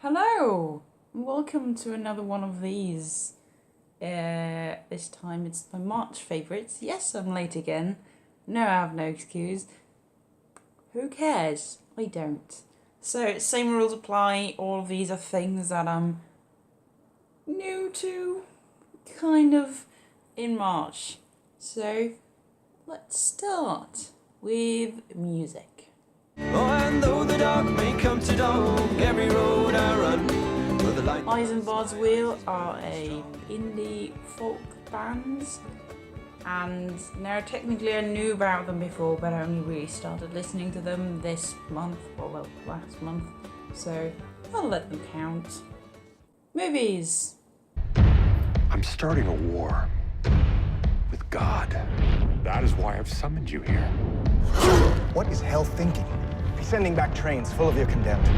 Hello! Welcome to another one of these. This time it's my March favourites. Yes, I'm late again. No, I have no excuse. Who cares? I don't. So, same rules apply. All of these are things that I'm new to, kind of, in March. So, let's start with music. Oh, and though the dark may come to dawn, every road I run, where the light... Eisenbard's Wheel are a indie folk bands, and now technically I knew about them before, but I only really started listening to them this month, well, last month, so I'll let them count. Movies. I'm starting a war with God. That is why I've summoned you here. What is hell thinking? Sending back trains full of your condemned.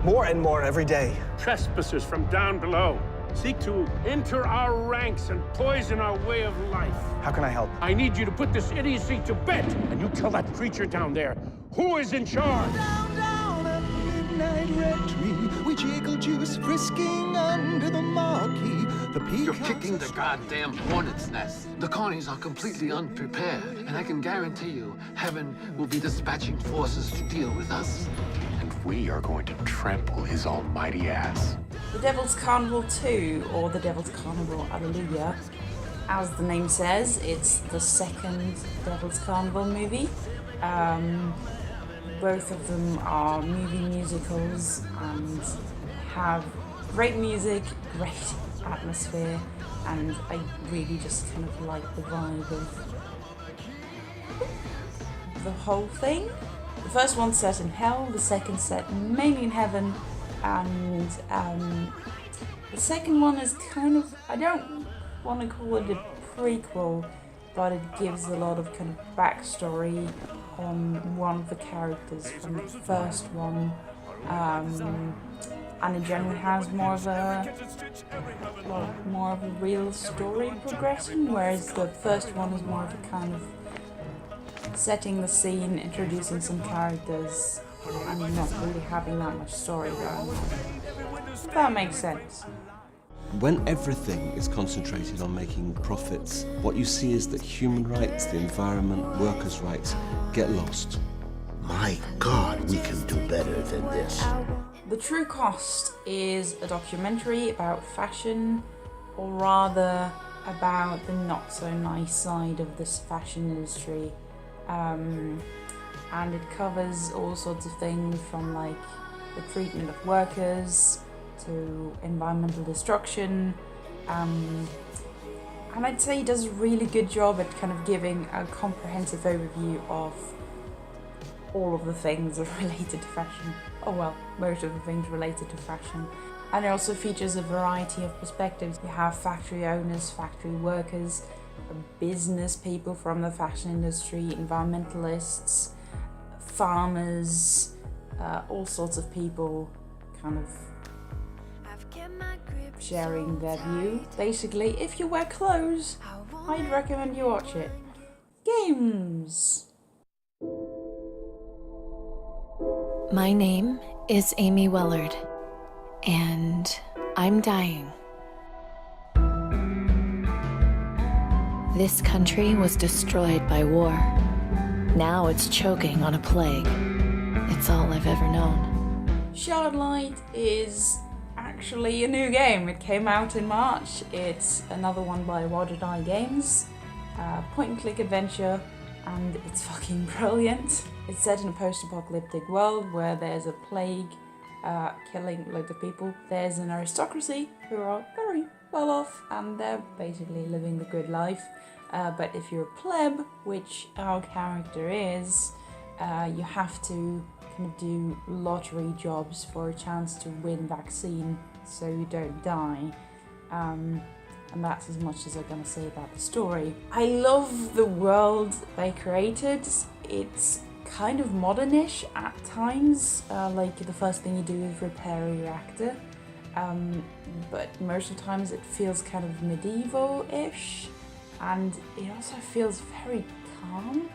More and more every day. Trespassers from down below seek to enter our ranks and poison our way of life. How can I help? I need you to put this idiocy to bed, and you tell that creature down there who is in charge. Down at midnight rectory, we jiggle juice frisking under the marquee. The You're kicking the goddamn hornet's nest. The Carnies are completely unprepared, and I can guarantee you, Heaven will be dispatching forces to deal with us. And we are going to trample his almighty ass. The Devil's Carnival 2, or The Devil's Carnival Alleluia. As the name says, it's the second Devil's Carnival movie. Both of them are movie musicals and have great music, great atmosphere, and I really just kind of like the vibe of the whole thing. The first one's set in hell, the second set mainly in heaven, and the second one is kind of, I don't want to call it a prequel, but it gives a lot of kind of backstory on one of the characters from the first one, and it generally has more of a real story progression, whereas the first one is more of a kind of setting the scene, introducing some characters, and not really having that much story going. If that makes sense. When everything is concentrated on making profits, what you see is that human rights, the environment, workers' rights get lost. My God, we can do better than this. The True Cost is a documentary about fashion, or rather about the not so nice side of this fashion industry. And it covers all sorts of things from like the treatment of workers to environmental destruction, and I'd say he does a really good job at kind of giving a comprehensive overview of all of the things that are related to fashion. Oh well, most of the things related to fashion. And it also features a variety of perspectives. You have factory owners, factory workers, business people from the fashion industry, environmentalists, farmers, all sorts of people kind of sharing their view. Basically, if you wear clothes, I'd recommend you watch it. Games! My name is Amy Wellard, and I'm dying. This country was destroyed by war. Now it's choking on a plague. It's all I've ever known. Shardlight is actually a new game. It came out in March. It's another one by What Did I Games. Point-and-click adventure, and it's fucking brilliant. It's set in a post-apocalyptic world where there's a plague killing loads of people. There's an aristocracy who are very well off, and they're basically living the good life. But if you're a pleb, which our character is, you have to kind of do lottery jobs for a chance to win vaccine so you don't die. And that's as much as I'm going to say about the story. I love the world they created. It's kind of modernish at times. Like the first thing you do is repair a reactor. But most of the times it feels kind of medieval-ish. And it also feels very calm.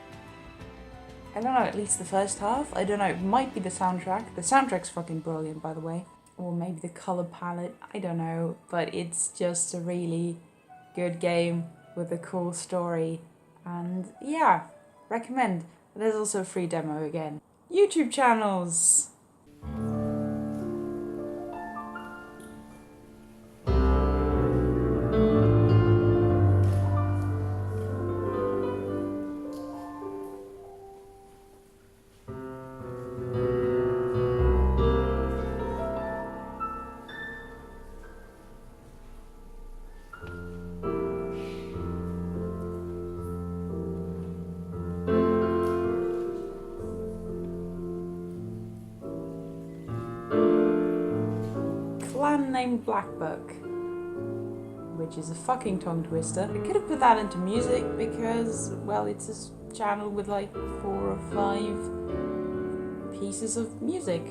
I don't know, at least the first half. I don't know, it might be the soundtrack. The soundtrack's fucking brilliant, by the way. or maybe the color palette, I don't know, but it's just a really good game with a cool story, and yeah, recommend. There's also a free demo again. YouTube channels! Clan named Blackbook, which is a fucking tongue twister. I could have put that into music because, well, it's a channel with like 4 or 5 pieces of music.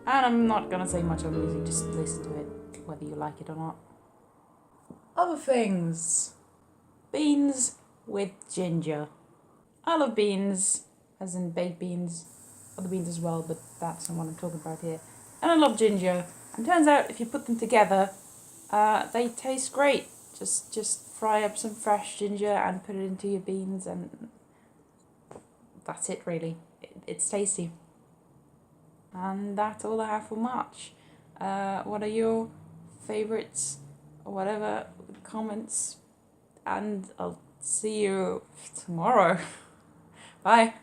And I'm not gonna say much on music, just listen to it, whether you like it or not. Other things. Beans with ginger. I love beans, as in baked beans. Other beans as well, but that's not what I'm talking about here. And I love ginger. And turns out if you put them together, they taste great. Just fry up some fresh ginger and put it into your beans, and that's it really. It's tasty. And that's all I have for March. What are your favourites or whatever? Comments, and I'll see you tomorrow. Bye.